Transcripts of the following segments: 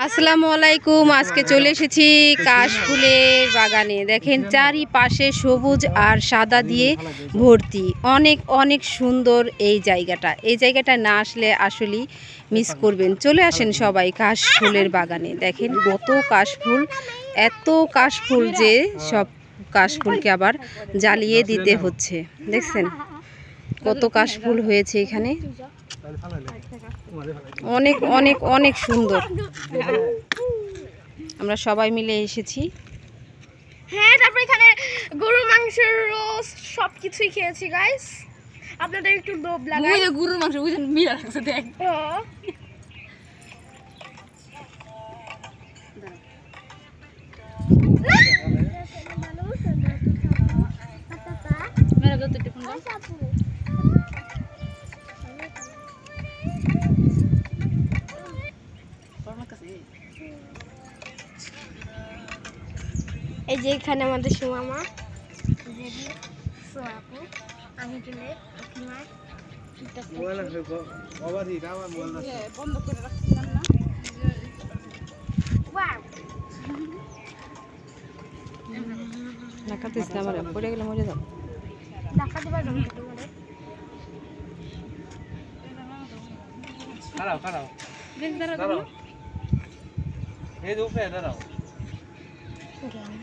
আসসালামু আলাইকুম। আজকে চলে এসেছি কাশফুলের বাগানে। দেখেন চারিপাশে সবুজ আর সাদা দিয়ে ভর্তি। অনেক অনেক সুন্দর এই জায়গাটা না আসলে আসলেই মিস করবেন। চলে আসেন সবাই কাশফুলের বাগানে। দেখেন কত কাশফুল, এত কাশফুল যে সব কাশফুলকে আবার জ্বালিয়ে দিতে হচ্ছে। দেখছেন কত কাশফুল হয়েছে এখানে, অনেক অনেক অনেক সুন্দর। আমরা সবাই মিলে এসেছি। হ্যাঁ, তারপর এখানে গরুর মাংসের রোস্ট সবকিছুই খেয়েছি গাইস। আপনাদের একটু লোভ লাগায়। ওই গরুর মাংস ওই মিলা লাগছে দেখ। মেরা দতে টিফিন দাও। এই যে এখানে আমাদের সুমামা, সোয়াপু, আমি দিলে ওকিমা বন্ধ করে রাখছিলাম না। ওয়াও, নাকাতিস না আমারে, পড়ে গেলে মরে যাব। দেখা দিবা না তোমারে। খারাপ খারাপ দেখ দাঁড়াও এই দুপে দাঁড়াও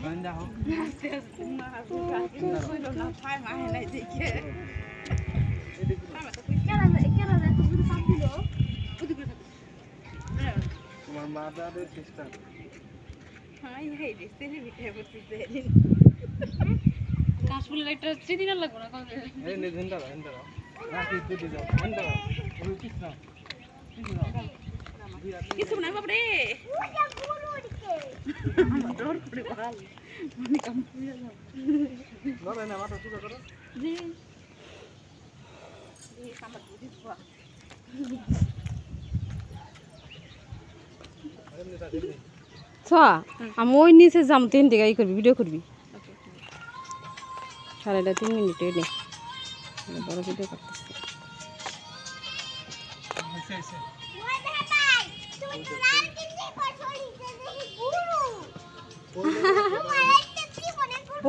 বন্ধ হোক তোমার মাদারের সিস্টার কাশফুলের একটা স্মৃতি না লাগবে না। এই নে ঝন্ডা দাও না কি দিতে দাও ঝন্ডা দাও ওই কিছু না কিছু না বাপ রে, ডর করে বল মানে কাম করে যাও। ধরে না মাথা সুদা করো জি এই সামনে বুঝি পোয়া আমি ওই নিচে যাম, 3 দিকে ই করবি, ভিডিও করবি। 3.5 মিনিটে নে বড় ভিডিও করতেছি।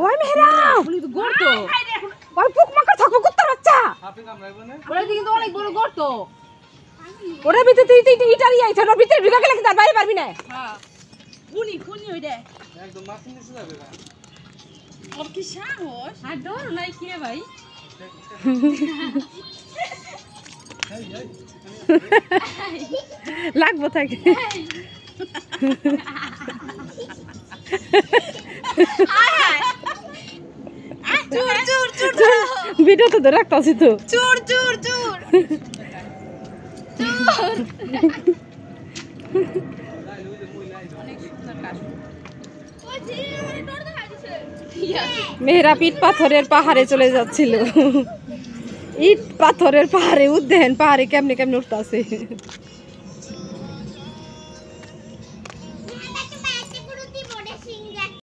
ওই মেহরা বলি তো গর্ত, ওই পোকমাকড় থাকবো কুত্তার বাচ্চা। আপনি কামড়াইবো না ওরা কিন্তু অনেক বড় গর্ত, ওরা ভিতরে তুই ইটারি আইছ, ওর ভিতরে ঢুকে গেলে কি তার বাইরে পারবি না। হ্যাঁ খুনি ওই দে একদম মাছ নিচে যাবে না ওর কি সাহস, আর ডর নাই কি রে ভাই। লাগবো থাকে ভিডিও তো রাখতে আছি তো। চোর চোর চোর মেয়েরা পিঠ পাথরের পাহাড়ে চলে যাচ্ছিল। ইট পাথরের পাহাড়ে উঠদেন, পাহাড়ে কেমনে কেমনে উঠতে আছে।